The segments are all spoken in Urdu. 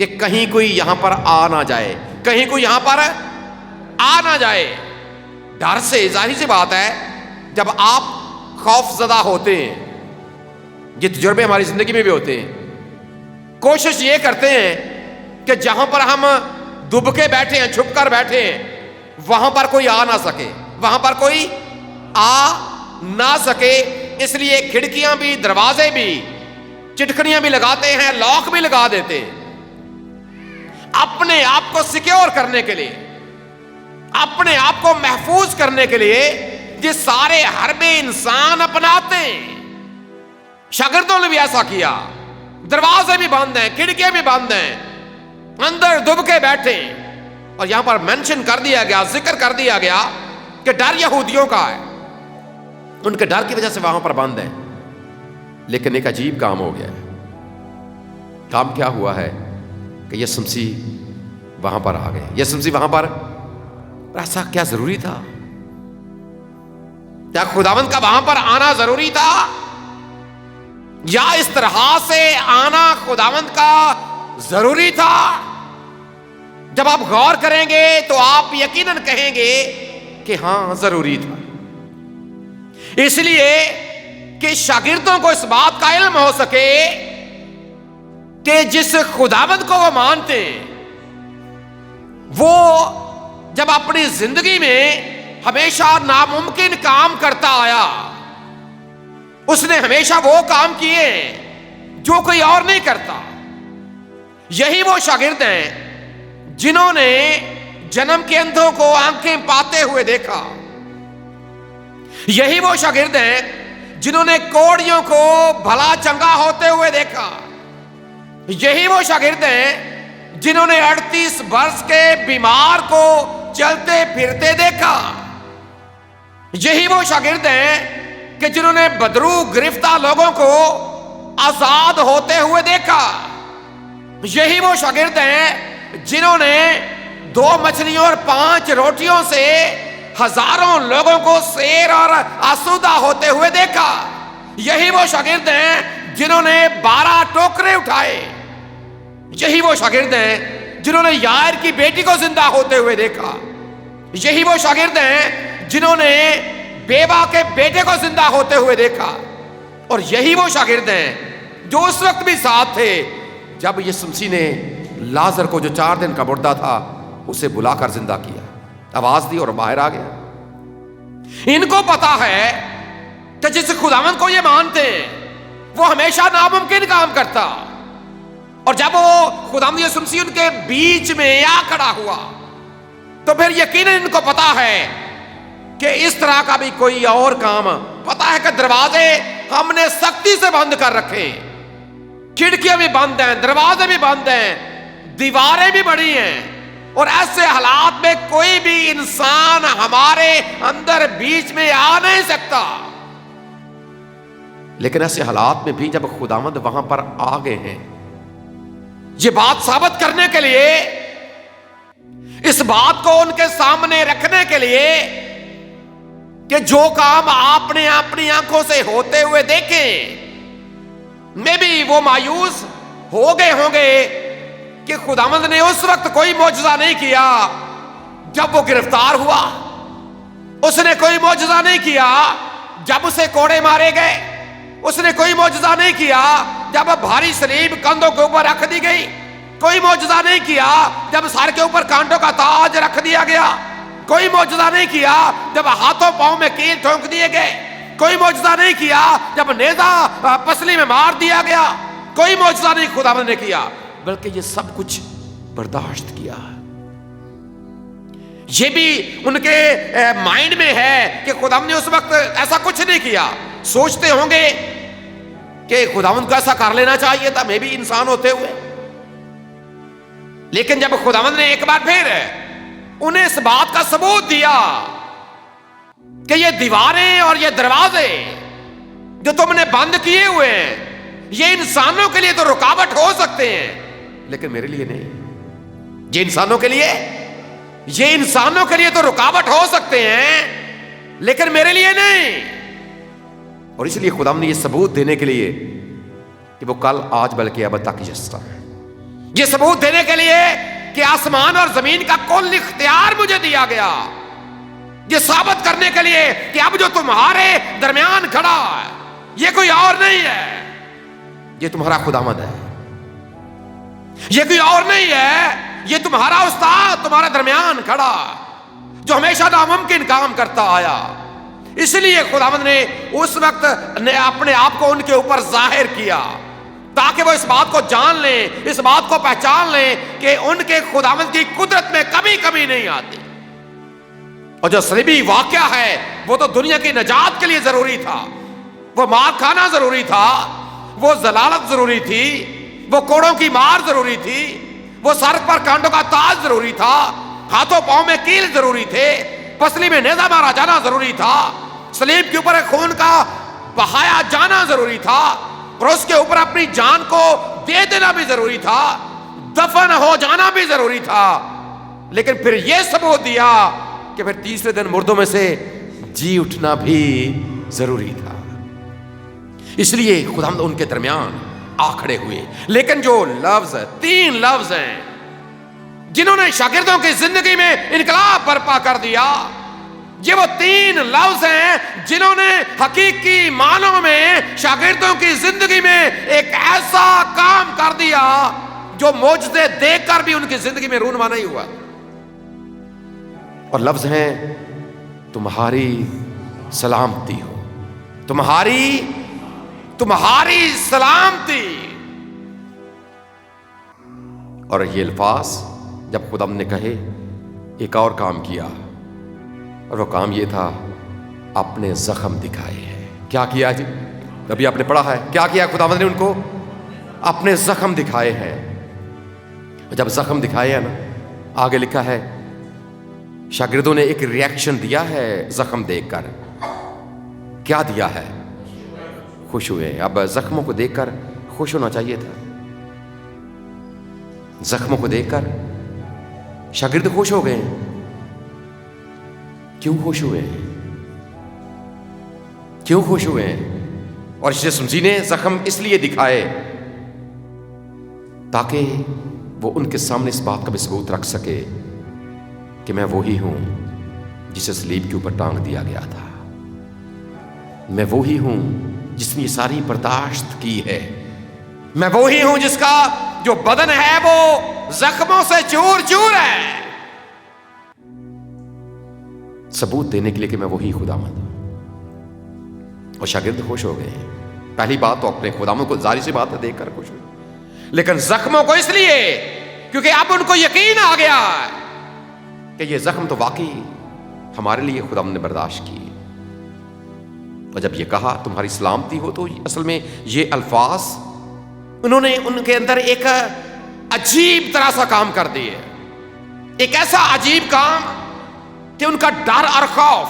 کہ کہیں کوئی یہاں پر آ نہ جائے، کہیں کوئی یہاں پر آ نہ جائے۔ ڈر سے ظاہر سی بات ہے جب آپ خوف زدہ ہوتے ہیں، یہ تجربے ہماری زندگی میں بھی ہوتے ہیں، کوشش یہ کرتے ہیں کہ جہاں پر ہم دب کے بیٹھے ہیں، چھپ کر بیٹھے ہیں، وہاں پر کوئی آ نہ سکے، وہاں پر کوئی آ نہ سکے۔ اس لیے کھڑکیاں بھی، دروازے بھی، چٹکنیاں بھی لگاتے ہیں، لاک بھی لگا دیتے ہیں، اپنے آپ کو سیکیور کرنے کے لیے، اپنے آپ کو محفوظ کرنے کے لیے یہ سارے حربے انسان اپناتے ہیں۔ شاگردوں نے بھی ایسا کیا، دروازے بھی بند ہیں، کھڑکیاں بھی بند ہیں، اندر دب کے بیٹھے۔ اور یہاں پر مینشن کر دیا گیا، ذکر کر دیا گیا کہ ڈر یہودیوں کا ہے، ان کے ڈر کی وجہ سے وہاں پر بند ہے۔ لیکن ایک عجیب کام ہو گیا ہے۔ کام کیا ہوا ہے کہ یسوع مسیح وہاں پر آ گئے۔ یسوع مسیح وہاں پر، ایسا کیا ضروری تھا؟ کیا خداوند کا وہاں پر آنا ضروری تھا؟ یا اس طرح سے آنا خداوند کا ضروری تھا؟ جب آپ غور کریں گے تو آپ یقیناً کہیں گے کہ ہاں ضروری تھا، اس لیے کہ شاگردوں کو اس بات کا علم ہو سکے کہ جس خداوند کو وہ مانتے ہیں وہ جب اپنی زندگی میں ہمیشہ ناممکن کام کرتا آیا، اس نے ہمیشہ وہ کام کیے جو کوئی اور نہیں کرتا۔ یہی وہ شاگرد ہیں جنہوں نے جنم کے اندھوں کو آنکھیں پاتے ہوئے دیکھا، یہی وہ شاگرد ہیں جنہوں نے کوڑیوں کو بھلا چنگا ہوتے ہوئے دیکھا، یہی وہ شاگرد ہیں جنہوں نے 38 برس کے بیمار کو چلتے پھرتے دیکھا، یہی وہ شاگرد ہیں کہ جنہوں نے بدرو گرفتہ لوگوں کو آزاد ہوتے ہوئے دیکھا، یہی وہ شاگرد ہیں جنہوں نے 2 مچھلیوں اور 5 روٹیوں سے ہزاروں لوگوں کو سیر اور آسودہ ہوتے ہوئے دیکھا، یہی وہ شاگرد ہیں جنہوں نے 12 ٹوکرے اٹھائے، یہی وہ شاگرد ہیں جنہوں نے یائر کی بیٹی کو زندہ ہوتے ہوئے دیکھا، یہی وہ شاگرد ہیں جنہوں نے بیوہ کے بیٹے کو زندہ ہوتے ہوئے دیکھا، اور یہی وہ شاگرد ہیں جو اس وقت بھی ساتھ تھے جب یسوع مسیح نے لازر کو جو 4 دن کا مردہ تھا اسے بلا کر زندہ کیا، آواز دی اور باہر آ گیا۔ ان کو پتا ہے کہ جس خداوند کو یہ مانتے ہیں وہ ہمیشہ ناممکن کام کرتا، اور جب وہ خداوند یسوع مسیح ان کے بیچ میں آ کھڑا ہوا تو پھر یقیناً ان کو پتا ہے کہ اس طرح کا بھی کوئی اور کام، پتا ہے کہ دروازے ہم نے سختی سے بند کر رکھے، کھڑکیاں بھی بند ہیں، دروازے بھی بند ہیں، دیواریں بھی بڑی ہیں، اور ایسے حالات میں کوئی بھی انسان ہمارے اندر بیچ میں آ نہیں سکتا۔ لیکن ایسے حالات میں بھی جب خداوند وہاں پر آ گئے ہیں، یہ بات ثابت کرنے کے لیے، اس بات کو ان کے سامنے رکھنے کے لیے کہ جو کام آپ نے اپنی آنکھوں سے ہوتے ہوئے دیکھے، میں بھی وہ مایوس ہو گئے ہوں گے کہ خداوند نے اس وقت کوئی معجزہ نہیں کیا جب وہ گرفتار ہوا، اس نے کوئی معجزہ نہیں کیا جب اسے کوڑے مارے گئے، اس نے کوئی معجزہ نہیں کیا جب بھاری صلیب کندھوں کے اوپر رکھ دی گئی، کوئی معجزہ نہیں کیا جب سر کے اوپر کانٹوں کا تاج رکھ دیا گیا، کوئی معجزہ نہیں کیا جب ہاتھوں پاؤں میں کیل ٹھونک دیے گئے، کوئی معجزہ نہیں کیا جب نیزہ پسلی میں مار دیا گیا، کوئی معجزہ نہیں خداوند نے کیا، بلکہ یہ سب کچھ برداشت کیا۔ یہ بھی ان کے مائنڈ میں ہے کہ خداوند نے اس وقت ایسا کچھ نہیں کیا۔ سوچتے ہوں گے کہ خداوند کو ایسا کر لینا چاہیے تھا، میں بھی انسان ہوتے ہوئے، لیکن جب خداوند نے ایک بار پھر انہیں اس بات کا ثبوت دیا کہ یہ دیواریں اور یہ دروازے جو تم نے بند کیے ہوئے ہیں یہ انسانوں کے لیے تو رکاوٹ ہو سکتے ہیں لیکن میرے لیے نہیں، یہ انسانوں کے لیے تو رکاوٹ ہو سکتے ہیں لیکن میرے لیے نہیں۔ اور اس لیے خدا نے یہ ثبوت دینے کے لیے کہ وہ کل آج بلکہ ابد تک یسوع ہے، یہ ثبوت دینے کے لیے کہ آسمان اور زمین کا کل اختیار مجھے دیا گیا، یہ ثابت کرنے کے لیے کہ اب جو تمہارے درمیان کھڑا ہے یہ کوئی اور نہیں ہے، یہ تمہارا خداوند ہے، یہ کوئی اور نہیں ہے، یہ تمہارا استاد تمہارے درمیان کھڑا جو ہمیشہ ناممکن کام کرتا آیا۔ اس لیے خداوند نے اس وقت اپنے آپ کو ان کے اوپر ظاہر کیا تاکہ وہ اس بات کو جان لیں، اس بات کو پہچان لیں کہ ان کے خداوند کی قدرت میں کبھی کبھی نہیں آتی۔ اور جو صلیبی واقعہ ہے وہ تو دنیا کی نجات کے لیے ضروری تھا، وہ مار کھانا ضروری تھا، وہ ضلالت ضروری تھی، وہ کوڑوں کی مار ضروری تھی، وہ سر پر کانٹوں کا تاج ضروری تھا، ہاتھوں پاؤں میں کیل ضروری تھے، پسلی میں نیزہ مارا جانا ضروری تھا، صلیب کے اوپر خون کا بہایا جانا ضروری تھا، اور اس کے اوپر اپنی جان کو دے دینا بھی ضروری تھا، دفن ہو جانا بھی ضروری تھا۔ لیکن پھر یہ ثبوت دیا کہ پھر تیسرے دن مردوں میں سے جی اٹھنا بھی ضروری تھا۔ اس لیے خداوند ان کے درمیان آ کھڑے ہوئے۔ لیکن جو لفظ، 3 لفظ ہیں جنہوں نے شاگردوں کی زندگی میں انقلاب برپا کر دیا، یہ وہ 3 لفظ ہیں جنہوں نے حقیقی معنوں میں شاگردوں کی زندگی میں ایک ایسا کام کر دیا جو معجزے دیکھ کر بھی ان کی زندگی میں رونما نہیں ہوا۔ اور لفظ ہیں تمہاری سلامتی ہو، تمہاری سلامتی۔ اور یہ الفاظ جب خدا نے کہے، ایک اور کام کیا، اور وہ کام یہ تھا اپنے زخم دکھائے ہیں۔ کیا کیا جی؟ ابھی آپ نے پڑھا ہے، کیا کیا خداوند نے ان کو؟ اپنے زخم دکھائے ہیں۔ جب زخم دکھائے ہیں نا، آگے لکھا ہے شاگردوں نے ایک ریاکشن دیا ہے زخم دیکھ کر۔ کیا دیا ہے؟ خوش ہوئے۔ اب زخموں کو دیکھ کر خوش ہونا چاہیے تھا۔ زخموں کو دیکھ کر شاگرد خوش ہو گئے۔ کیوں خوش ہوئے؟ کیوں خوش ہوئے؟ اور یسوع مسیح نے زخم اس لیے دکھائے تاکہ وہ ان کے سامنے اس بات کا بھی ثبوت رکھ سکے کہ میں وہی ہوں جسے صلیب کے اوپر ٹانگ دیا گیا تھا، میں وہی ہوں جس نے یہ ساری برداشت کی ہے، میں وہی ہوں جس کا جو بدن ہے وہ زخموں سے چور چور ہے، ثبوت دینے کے لیے کہ میں وہی خداوند ہوں۔ اور شاگرد خوش ہو گئے۔ پہلی بات تو اپنے خداوند کو ظاہری سی بات ہے دیکھ کر خوش ہوئے، لیکن زخموں کو اس لیے کیونکہ اب ان کو یقین آ گیا کہ یہ زخم تو واقعی ہمارے لیے خداوند نے برداشت کی۔ اور جب یہ کہا تمہاری سلامتی ہو، تو اصل میں یہ الفاظ انہوں نے ان کے اندر ایک عجیب طرح سا کام کر دیے، ایک ایسا عجیب کام کہ ان کا ڈر اور خوف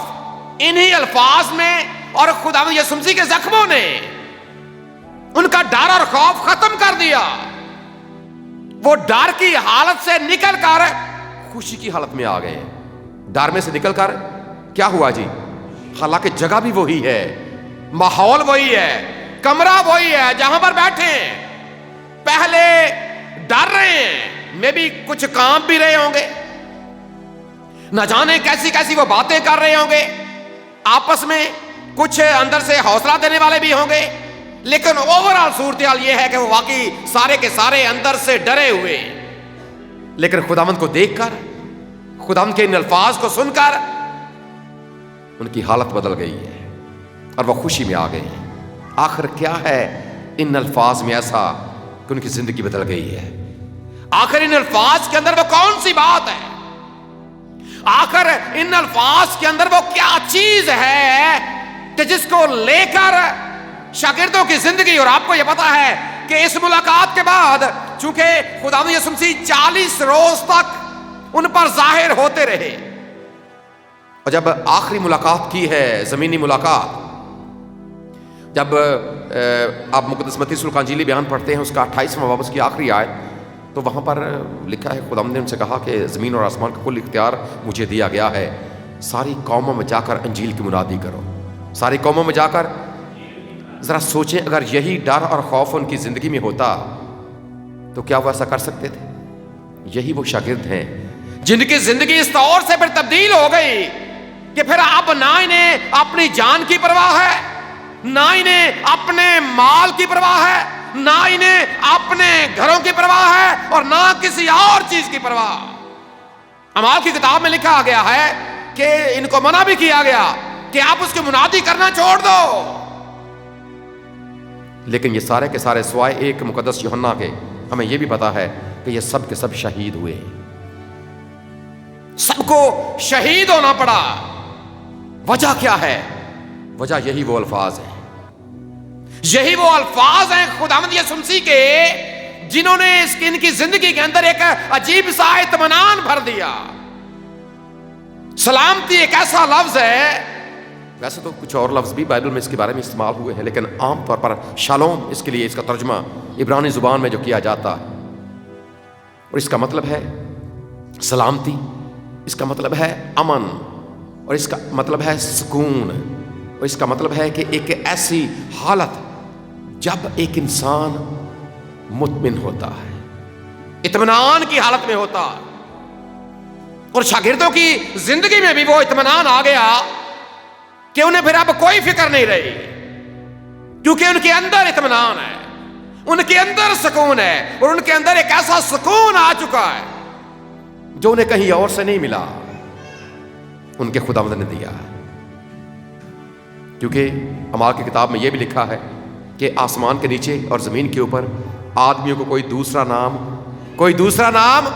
انہی الفاظ میں اور خداوند یسوع مسیح کے زخموں نے ان کا ڈر اور خوف ختم کر دیا۔ وہ ڈر کی حالت سے نکل کر خوشی کی حالت میں آ گئے۔ ڈر میں سے نکل کر کیا ہوا جی؟ حالانکہ جگہ بھی وہی ہے، ماحول وہی ہے، کمرہ وہی ہے جہاں پر بیٹھے ہیں، پہلے ڈر رہے ہیں، میں بھی کچھ کام بھی رہے ہوں گے، نہ جانے کیسی کیسی وہ باتیں کر رہے ہوں گے، آپس میں کچھ اندر سے حوصلہ دینے والے بھی ہوں گے، لیکن اوورآل صورتحال یہ ہے کہ وہ واقعی سارے کے سارے اندر سے ڈرے ہوئے۔ لیکن خداوند کو دیکھ کر، خداوند کے ان الفاظ کو سن کر ان کی حالت بدل گئی ہے اور وہ خوشی میں آ گئے ہیں۔ آخر کیا ہے ان الفاظ میں ایسا کہ ان کی زندگی بدل گئی ہے؟ آخر ان الفاظ کے اندر وہ کون سی بات ہے؟ آخر ان الفاظ کے اندر وہ کیا چیز ہے کہ جس کو لے کر شاگردوں کی زندگی، اور آپ کو یہ پتا ہے کہ اس ملاقات کے بعد چونکہ خداوند یسوع مسیح 40 روز تک ان پر ظاہر ہوتے رہے، اور جب آخری ملاقات کی ہے، زمینی ملاقات، جب آپ مقدس متی رسول کا انجیلی بیان پڑھتے ہیں، اس کا 28واں باب اس کی آخری آیت، تو وہاں پر لکھا ہے خداوند نے ان سے کہا کہ زمین اور آسمان کا کل اختیار مجھے دیا گیا ہے، ساری قوموں میں جا کر انجیل کی منادی کرو۔ ساری قوموں میں جا کر، ذرا سوچیں اگر یہی ڈر اور خوف ان کی زندگی میں ہوتا تو کیا وہ ایسا کر سکتے تھے؟ یہی وہ شاگرد ہیں جن کی زندگی اس طور سے پھر تبدیل ہو گئی کہ پھر اب نہ انہیں اپنی جان کی پرواہ ہے، نہ انہیں اپنے مال کی پرواہ ہے، نہ انہیں اپنے گھروں کی پرواہ ہے، اور نہ کسی اور چیز کی پرواہ۔ اعمال کی کتاب میں لکھا گیا ہے کہ ان کو منع بھی کیا گیا کہ آپ اس کی منادی کرنا چھوڑ دو، لیکن یہ سارے کے سارے سوائے ایک مقدس یوحنا کے ہمیں یہ بھی پتا ہے کہ یہ سب کے سب شہید ہوئے، سب کو شہید ہونا پڑا۔ وجہ کیا ہے؟ وجہ یہی وہ الفاظ ہیں، یہی وہ الفاظ ہیں خداوند یسوع مسیح کے جنہوں نے ان کی زندگی کے اندر ایک عجیب سا اطمینان بھر دیا۔ سلامتی ایک ایسا لفظ ہے، ویسے تو کچھ اور لفظ بھی بائبل میں اس کے بارے میں استعمال ہوئے ہیں، لیکن عام طور پر شالوم اس کے لیے اس کا ترجمہ عبرانی زبان میں جو کیا جاتا ہے، اور اس کا مطلب ہے سلامتی، اس کا مطلب ہے امن، اور اس کا مطلب ہے سکون، اور اس کا مطلب ہے کہ ایک ایسی حالت جب ایک انسان مطمئن ہوتا ہے، اطمینان کی حالت میں ہوتا ہے۔ اور شاگردوں کی زندگی میں بھی وہ اطمینان آ گیا کہ انہیں پھر اب کوئی فکر نہیں رہی، کیونکہ ان کے اندر اطمینان ہے، ان کے اندر سکون ہے، اور ان کے اندر ایک ایسا سکون آ چکا ہے جو انہیں کہیں اور سے نہیں ملا، ان کے خداوند نے دیا۔ کیونکہ اعمال کی کتاب میں یہ بھی لکھا ہے کہ آسمان کے نیچے اور زمین کے اوپر آدمیوں کو کوئی دوسرا نام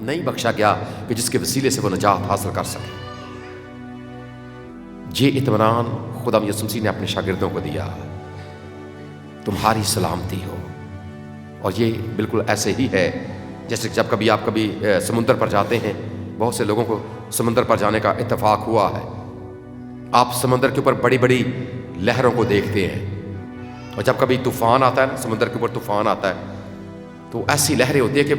نہیں بخشا گیا کہ جس کے وسیلے سے وہ نجات حاصل کر سکے۔ یہ اطمینان خدا یسوع مسیح نے اپنے شاگردوں کو دیا، تمہاری سلامتی ہو۔ اور یہ بالکل ایسے ہی ہے جیسے جب کبھی آپ سمندر پر جاتے ہیں، بہت سے لوگوں کو سمندر پر جانے کا اتفاق ہوا ہے، آپ سمندر کے اوپر بڑی بڑی لہروں کو دیکھتے ہیں، اور جب کبھی طوفان آتا ہے نا، سمندر کے اوپر طوفان آتا ہے تو ایسی لہریں ہوتی ہیں کہ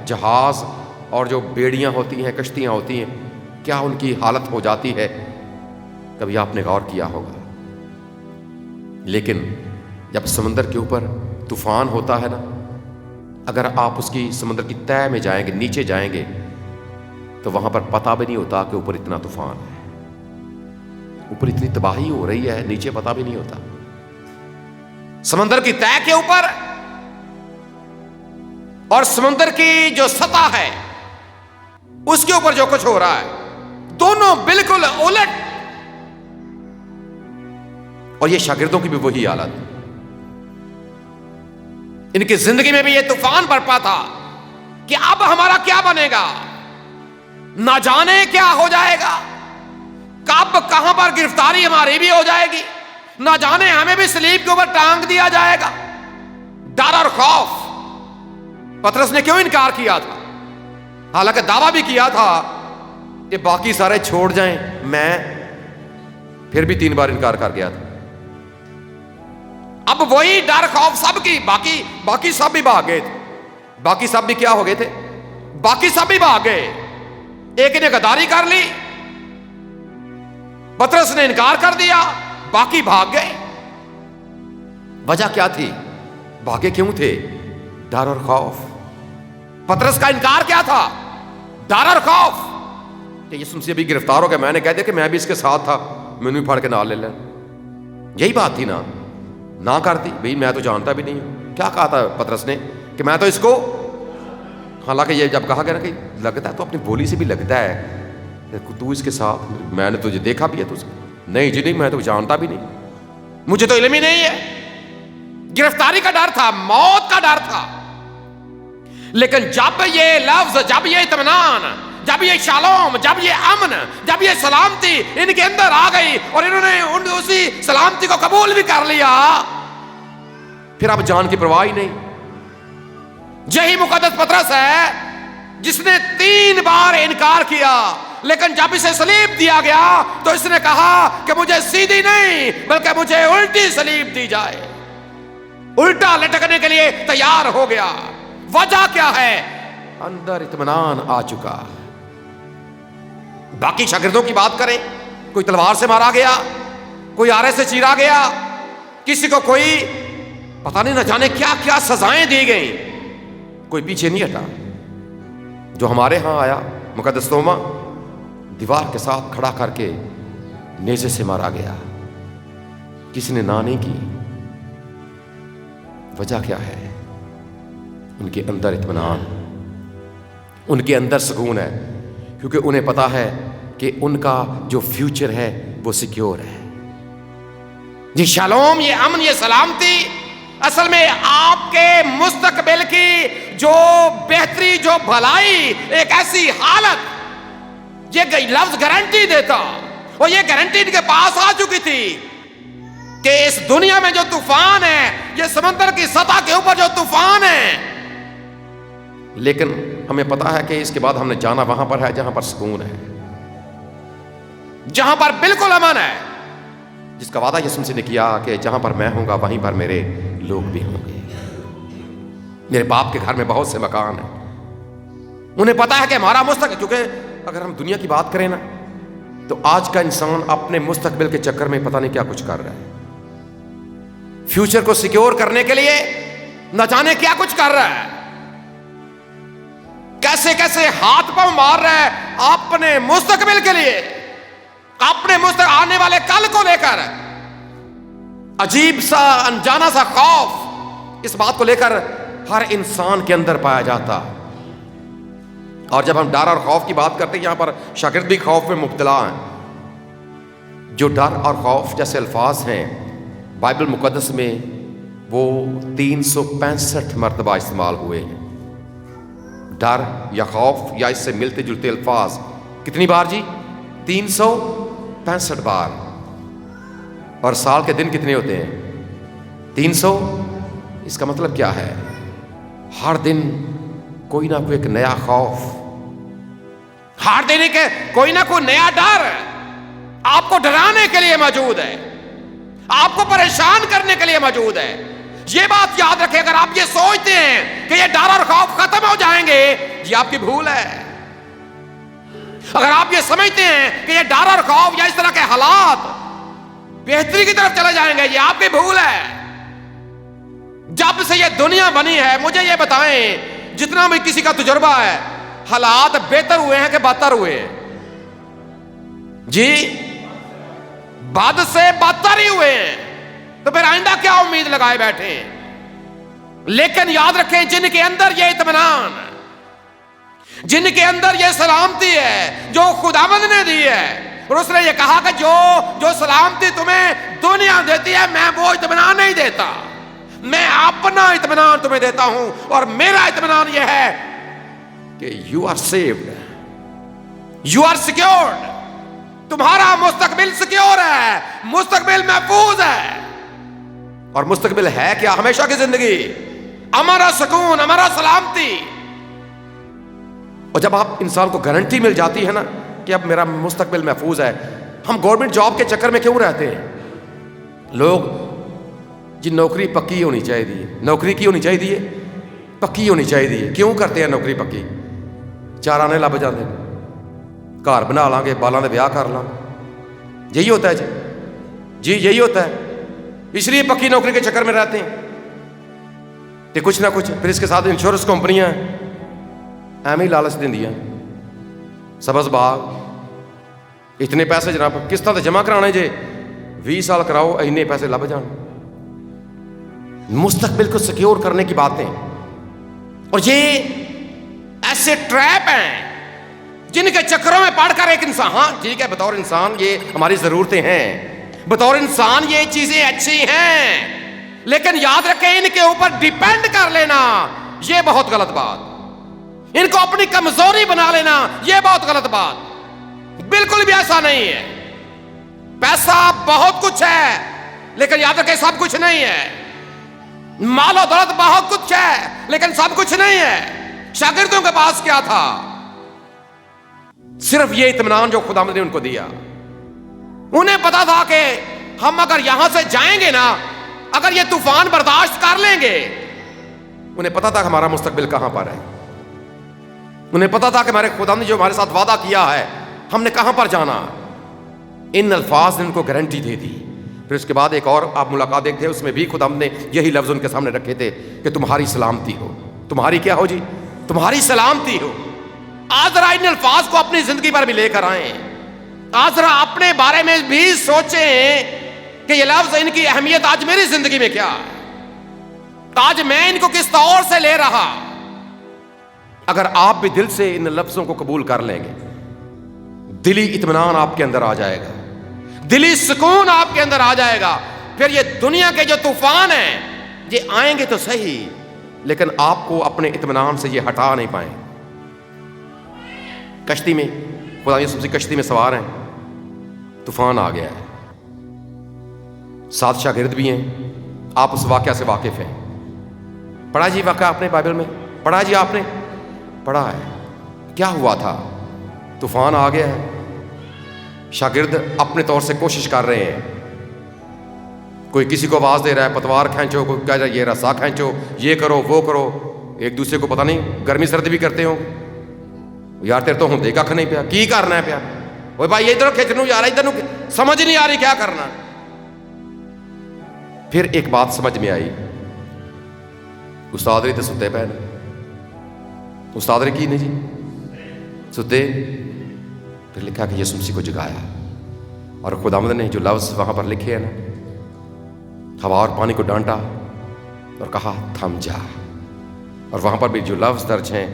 جہاز اور جو بیڑیاں ہوتی ہیں، کشتیاں ہوتی ہیں، کیا ان کی حالت ہو جاتی ہے، کبھی آپ نے غور کیا ہوگا۔ لیکن جب سمندر کے اوپر طوفان ہوتا ہے نا، اگر آپ اس کی سمندر کی تہہ میں جائیں گے، نیچے جائیں گے، تو وہاں پر پتہ بھی نہیں ہوتا کہ اوپر اتنا طوفان ہے، اوپر اتنی تباہی ہو رہی ہے، نیچے پتہ بھی نہیں ہوتا۔ سمندر کی تہہ کے اوپر اور سمندر کی جو سطح ہے اس کے اوپر جو کچھ ہو رہا ہے، دونوں بالکل الٹ۔ اور یہ شاگردوں کی بھی وہی حالت، ان کی زندگی میں بھی یہ طوفان برپا تھا کہ اب ہمارا کیا بنے گا، نہ جانے کیا ہو جائے گا، کب کہاں پر گرفتاری ہماری بھی ہو جائے گی، نہ جانے ہمیں بھی صلیب کے اوپر ٹانگ دیا جائے گا۔ ڈر اور خوف۔ پطرس نے کیوں انکار کیا تھا؟ حالانکہ دعویٰ بھی کیا تھا کہ باقی سارے چھوڑ جائیں، میں پھر بھی 3 بار انکار کر گیا تھا۔ اب وہی ڈر خوف سب کی، باقی سب بھی بھاگ گئے تھے، باقی سب بھی کیا ہو گئے تھے، باقی سب بھی بھاگ گئے۔ ایک نے غداری کر لی، پطرس نے انکار کر دیا، باقی بھاگ گئے۔ وجہ کیا تھی؟ بھاگے کیوں تھے؟ ڈر اور خوف۔ پطرس کا انکار کیا تھا؟ ڈر اور خوف کہ یسوع مسیح ابھی گرفتار ہو گیا، میں نے کہہ دیا کہ میں بھی اس کے ساتھ تھا، میں نے پھاڑ کے نال لے لیں۔ یہی بات تھی نا، نہ کر دی بھئی میں تو جانتا بھی نہیں ہوں۔ کیا کہا تھا پطرس نے کہ میں تو اس کو، حالانکہ یہ جب کہا گیا نا کہ لگتا ہے، تو اپنی بولی سے بھی لگتا ہے تو اس کے ساتھ، میں نے تجھے دیکھا بھی ہے، تجھے نہیں جی نہیں، میں تو جانتا بھی نہیں، مجھے تو علم ہی نہیں ہے۔ گرفتاری کا ڈر تھا، موت کا ڈر تھا۔ لیکن جب یہ لفظ، جب یہ اطمینان، جب یہ شالوم، جب یہ امن، جب یہ سلامتی ان کے اندر آ گئی اور انہوں نے اسی سلامتی کو قبول بھی کر لیا، پھر اب جان کی پرواہ ہی نہیں۔ یہی مقدس پطرس ہے جس نے 3 بار انکار کیا، لیکن جب اسے صلیب دیا گیا تو اس نے کہا کہ مجھے سیدھی نہیں بلکہ مجھے الٹی صلیب دی جائے، الٹا لٹکنے کے لیے تیار ہو گیا۔ وجہ کیا ہے؟ اندر اطمینان آ چکا۔ باقی شاگردوں کی بات کریں، کوئی تلوار سے مارا گیا، کوئی آرے سے چیرا گیا، کسی کو کوئی پتہ نہیں نہ جانے کیا کیا سزائیں دی گئیں، کوئی پیچھے نہیں ہٹا. جو ہمارے ہاں آیا مقدس توما دیوار کے ساتھ کھڑا کر کے نیزے سے مارا گیا. کسی نے نہ نہیں کی. وجہ کیا ہے؟ ان کے اندر اطمینان، ان کے اندر سکون ہے، کیونکہ انہیں پتا ہے کہ ان کا جو فیوچر ہے وہ سیکیور ہے. یہ شالوم، یہ امن، یہ سلامتی اصل میں آپ کے مستقبل کی جو بہتری، جو بھلائی، ایک ایسی حالت، یہ لفظ گارنٹی دیتا. اور یہ گارنٹی ان کے پاس آ چکی تھی کہ اس دنیا میں جو طوفان ہے، یہ سمندر کی سطح کے اوپر جو طوفان ہے، لیکن ہمیں پتا ہے کہ اس کے بعد ہم نے جانا وہاں پر ہے جہاں پر سکون ہے، جہاں پر بالکل امن ہے، جس کا وعدہ یسوع مسیح نے کیا کہ جہاں پر میں ہوں گا وہیں پر میرے لوگ بھی ہوں گے. میرے باپ کے گھر میں بہت سے مکان ہیں. انہیں پتا ہے کہ ہمارا مستقبل، کیونکہ اگر ہم دنیا کی بات کریں نا تو آج کا انسان اپنے مستقبل کے چکر میں پتہ نہیں کیا کچھ کر رہا ہے. فیوچر کو سیکیور کرنے کے لیے نہ جانے کیا کچھ کر رہا ہے، کیسے کیسے ہاتھ پاؤں مار رہا ہے اپنے مستقبل کے لیے، اپنے آنے والے کل کو لے کر. عجیب سا انجانا سا خوف اس بات کو لے کر ہر انسان کے اندر پایا جاتا. اور جب ہم ڈر اور خوف کی بات کرتے ہیں، یہاں پر شاگرد بھی خوف میں مبتلا ہیں. جو ڈر اور خوف جیسے الفاظ ہیں بائبل مقدس میں وہ 365 مرتبہ استعمال ہوئے ہیں. ڈر یا خوف یا اس سے ملتے جلتے الفاظ کتنی بار جی؟ 365 بار. اور سال کے دن کتنے ہوتے ہیں؟ 300. اس کا مطلب کیا ہے؟ ہر دن کوئی نہ کوئی ایک نیا خوف، ہر دن کوئی نہ کوئی نیا ڈر آپ کو ڈرانے کے لیے موجود ہے، آپ کو پریشان کرنے کے لیے موجود ہے. یہ بات یاد رکھیں، اگر آپ یہ سوچتے ہیں کہ یہ ڈر اور خوف ختم ہو جائیں گے، یہ آپ کی بھول ہے. اگر آپ یہ سمجھتے ہیں کہ یہ ڈر اور خوف یا اس طرح کے حالات بہتری کی طرف چلے جائیں گے، یہ آپ کی بھول ہے. جب سے یہ دنیا بنی ہے، مجھے یہ بتائیں، جتنا بھی کسی کا تجربہ ہے، حالات بہتر ہوئے ہیں کہ بدتر ہوئے ہیں؟ جی بد سے بدتر ہی ہوئے ہیں. تو پھر آئندہ کیا امید لگائے بیٹھے ہیں؟ لیکن یاد رکھیں، جن کے اندر یہ اطمینان، جن کے اندر یہ سلامتی ہے جو خداوند نے دی ہے، اور اس نے یہ کہا کہ جو سلامتی تمہیں دنیا دیتی ہے، میں وہ اطمینان نہیں دیتا، میں اپنا اطمینان تمہیں دیتا ہوں. اور میرا اطمینان یہ ہے کہ you are saved, you are secured. تمہارا مستقبل سیکیور ہے، مستقبل محفوظ ہے. اور مستقبل ہے کیا؟ ہمیشہ کی زندگی، ہمارا سکون، ہمارا سلامتی. اور جب آپ انسان کو گارنٹی مل جاتی ہے نا کہ اب میرا مستقبل محفوظ ہے. ہم گورنمنٹ جاب کے چکر میں کیوں رہتے ہیں؟ لوگ جی نوکری پکی ہونی چاہیے، نوکری کی ہونی چاہیے، پکی ہونی چاہیے. کیوں کرتے ہیں نوکری پکی؟ چار آنے لب جاتے ہیں، گھر بنا لیں گے، بالاں دے بیاہ کر لیں، یہی ہوتا ہے جی یہی ہوتا ہے. اس لیے پکی نوکری کے چکر میں رہتے ہیں. کہ کچھ نہ کچھ پھر اس کے ساتھ انشورنس کمپنیاں ایویں ہی لالچ دیا، سبز باغ اتنے پیسے جناب قسطاں تے جمع کرانے جے 20 سال کراؤ اینے پیسے لب جان. مستقبل کو سیکیور کرنے کی باتیں، اور یہ ایسے ٹریپ ہیں جن کے چکروں میں پڑھ کر ایک انسان، ہاں ٹھیک ہے بطور انسان یہ ہماری ضرورتیں ہیں، بطور انسان یہ چیزیں اچھی ہیں، لیکن یاد رکھیں ان کے اوپر ڈیپینڈ کر لینا یہ بہت غلط بات. ان کو اپنی کمزوری بنا لینا یہ بہت غلط بات. بالکل بھی ایسا نہیں ہے. پیسہ بہت کچھ ہے لیکن یاد رکھیں سب کچھ نہیں ہے. مال و دولت بہت کچھ ہے لیکن سب کچھ نہیں ہے. شاگردوں کے پاس کیا تھا؟ صرف یہ اطمینان جو خدا نے ان کو دیا. انہیں پتا تھا کہ ہم اگر یہاں سے جائیں گے نا، اگر یہ طوفان برداشت کر لیں گے، انہیں پتا تھا کہ ہمارا مستقبل کہاں پر ہے. انہیں پتا تھا کہ ہمارے خدا نے جو ہمارے ساتھ وعدہ کیا ہے ہم نے کہاں پر جانا. ان الفاظ نے ان کو گارنٹی دے دی. پھر اس کے بعد ایک اور آپ ملاقات دیکھتے ہیں، اس میں بھی خدا نے یہی لفظ ان کے سامنے رکھے تھے کہ تمہاری سلامتی ہو. تمہاری کیا ہو جی؟ تمہاری سلامتی ہو۔ آج ذرا ان الفاظ کو اپنی زندگی پر بھی لے کر آئیں، آج ذرا اپنے بارے میں بھی سوچیں کہ یہ لفظ، ان کی اہمیت آج میری زندگی میں کیا ہے، آج میں ان کو کس طور سے لے رہا۔ اگر آپ بھی دل سے ان لفظوں کو قبول کر لیں گے، دلی اطمینان آپ کے اندر آ جائے گا، دلی سکون آپ کے اندر آ جائے گا۔ پھر یہ دنیا کے جو طوفان ہیں یہ آئیں گے تو صحیح، لیکن آپ کو اپنے اطمینان سے یہ ہٹا نہیں پائیں۔ کشتی میں خدا یسوع مسیح کشتی میں سوار ہیں، طوفان آ گیا ہے، 7 شاگرد بھی ہیں، آپ اس واقعہ سے واقف ہیں۔ پڑھا جی واقعہ آپ نے بائبل میں؟ پڑھا جی آپ نے؟ پڑھا ہے۔ کیا ہوا تھا؟ طوفان آ گیا ہے، شاگرد اپنے طور سے کوشش کر رہے ہیں، کوئی کسی کو آواز دے رہا ہے پتوار کھینچو، کوئی کہہ رہا ہے یہ رسا کھینچو، یہ کرو وہ کرو، ایک دوسرے کو پتہ نہیں گرمی سردی بھی کرتے ہوں، یار تیرے تو ہوں دیکھا کھ نہیں پیا کی کرنا ہے پیا، وہ بھائی ادھر کھینچنو یار ادھر، سمجھ نہیں آ رہی کیا کرنا۔ پھر ایک بات سمجھ میں آئی، استاد تے ستے پے نے، استاد نے کی نہیں جی ستے، پھر لکھا کہ یسوع مسیح کو جگایا، اور خداوند نے جو لفظ وہاں پر لکھے ہیں نا، ہوا اور پانی کو ڈانٹا اور کہا تھم جا، اور وہاں پر بھی جو لفظ درج ہیں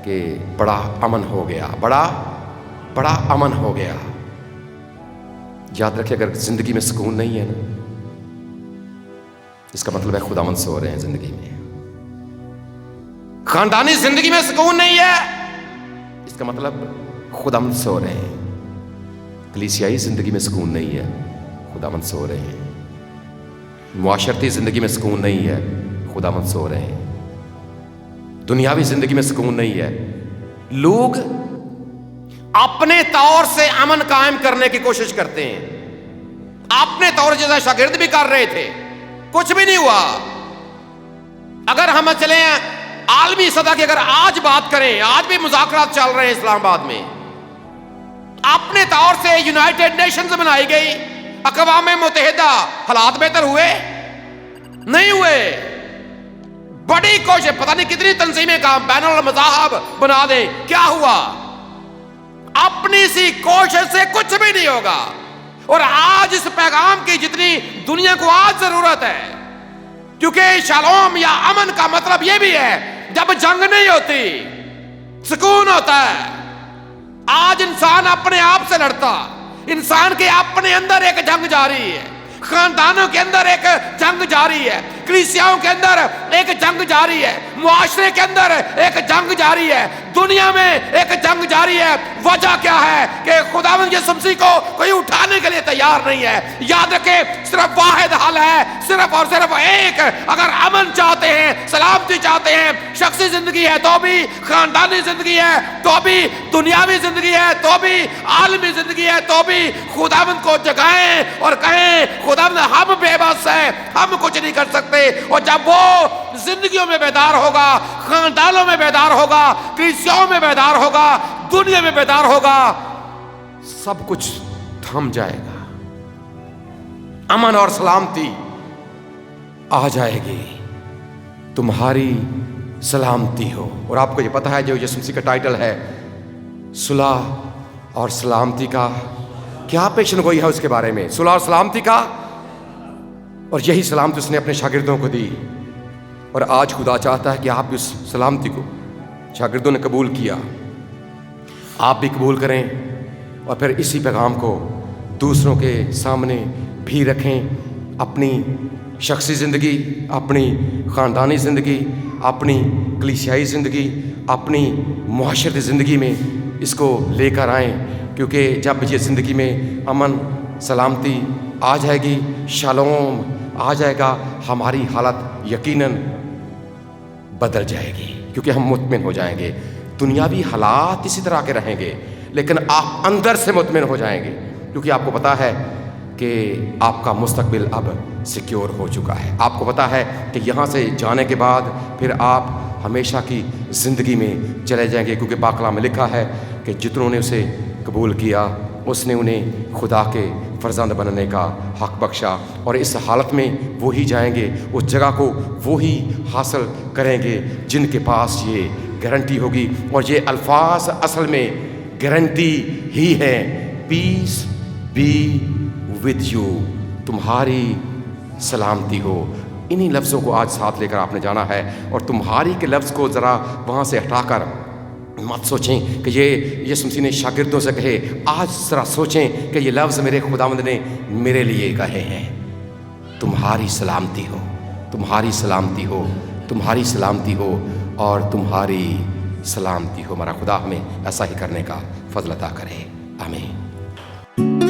کہ بڑا امن ہو گیا، بڑا امن ہو گیا۔ یاد رکھیں اگر زندگی میں سکون نہیں ہے نا، اس کا مطلب ہے خداوند سو رہے ہیں زندگی میں۔ خاندانی زندگی میں سکون نہیں ہے، اس کا مطلب خداوند سو رہے ہیں۔ کلیسیائی زندگی میں سکون نہیں ہے، خداوند سو رہے ہیں۔ معاشرتی زندگی میں سکون نہیں ہے، خداوند سو رہے ہیں۔ دنیاوی زندگی میں سکون نہیں ہے، لوگ اپنے طور سے امن قائم کرنے کی کوشش کرتے ہیں، اپنے طور جیسا شاگرد بھی کر رہے تھے، کچھ بھی نہیں ہوا۔ اگر ہم چلیں عالمی سطح کی، اگر آج بات کریں، آج بھی مذاکرات چل رہے ہیں اسلام آباد میں، اپنے طور سے یونائٹڈ نیشنز بنائی گئی، اقوام متحدہ، حالات بہتر ہوئے؟ نہیں ہوئے۔ بڑی کوشش، پتہ نہیں کتنی تنظیمیں کام بین المذاہب بنا دیں، کیا ہوا؟ اپنی سی کوشش سے کچھ بھی نہیں ہوگا۔ اور آج اس پیغام کی جتنی دنیا کو آج ضرورت ہے، کیونکہ شالوم یا امن کا مطلب یہ بھی ہے جب جنگ نہیں ہوتی، سکون ہوتا ہے۔ آج انسان اپنے آپ سے لڑتا، انسان کے اپنے اندر ایک جنگ جاری ہے، خاندانوں کے اندر ایک جنگ جاری ہے، کلیسیاؤں کے اندر ایک جنگ جاری ہے، معاشرے کے اندر ایک جنگ جاری ہے، دنیا میں ایک جنگ جاری ہے۔ وجہ کیا ہے؟ کہ خداوند یسوع مسیح کو کوئی اٹھانے کے لیے تیار نہیں ہے۔ یاد رکھیں صرف واحد حل ہے، صرف اور صرف ایک۔ اگر امن چاہتے ہیں، سلامتی چاہتے ہیں، شخصی زندگی ہے تو بھی، خاندانی زندگی ہے تو بھی، دنیاوی زندگی ہے تو بھی، عالمی زندگی ہے تو بھی، خداوند کو جگائیں اور کہیں خداوند ہم بے بس ہیں، ہم کچھ نہیں کر سکتے۔ اور جب وہ زندگیوں میں بیدار ہوگا، خاندانوں میں بیدار ہوگا، کلیسیاؤں میں بیدار ہوگا، دنیا میں بیدار ہوگا، سب کچھ تھم جائے گا، امن اور سلامتی آ جائے گی، تمہاری سلامتی ہو۔ اور آپ کو یہ پتا ہے جو یسوع مسیح کا ٹائٹل ہے صلح اور سلامتی کا، کیا پیشن گوئی ہے اس کے بارے میں؟ صلح اور سلامتی کا، اور یہی سلامتی اس نے اپنے شاگردوں کو دی۔ اور آج خدا چاہتا ہے کہ آپ اس سلامتی کو، شاگردوں نے قبول کیا، آپ بھی قبول کریں، اور پھر اسی پیغام کو دوسروں کے سامنے بھی رکھیں۔ اپنی شخصی زندگی، اپنی خاندانی زندگی، اپنی کلیسیائی زندگی، اپنی معاشرتی زندگی میں اس کو لے کر آئیں، کیونکہ جب یہ زندگی میں امن سلامتی آ جائے گی، شالوم آ جائے گا، ہماری حالت یقیناً بدل جائے گی، کیونکہ ہم مطمئن ہو جائیں گے۔ دنیاوی حالات اسی طرح کے رہیں گے، لیکن آپ اندر سے مطمئن ہو جائیں گے، کیونکہ آپ کو پتا ہے کہ آپ کا مستقبل اب سیکیور ہو چکا ہے۔ آپ کو پتا ہے کہ یہاں سے جانے کے بعد پھر آپ ہمیشہ کی زندگی میں چلے جائیں گے، کیونکہ پاک کلام میں لکھا ہے کہ جتنوں نے اسے قبول کیا اس نے انہیں خدا کے فرزند بننے کا حق بخشا، اور اس حالت میں وہی جائیں گے، اس جگہ کو وہی حاصل کریں گے جن کے پاس یہ گارنٹی ہوگی۔ اور یہ الفاظ اصل میں گارنٹی ہی ہے، پیس بی ود یو، تمہاری سلامتی ہو۔ انہی لفظوں کو آج ساتھ لے کر آپ نے جانا ہے، اور تمہاری کے لفظ کو ذرا وہاں سے ہٹا کر مت سوچیں کہ یہ یسوع مسیح نے شاگردوں سے کہے، آج ذرا سوچیں کہ یہ لفظ میرے خداوند نے میرے لیے کہے ہیں، تمہاری سلامتی ہو، تمہاری سلامتی ہو، تمہاری سلامتی ہو، اور تمہاری سلامتی ہو۔ ہمارا خدا ہمیں ایسا ہی کرنے کا فضل عطا کرے، آمین۔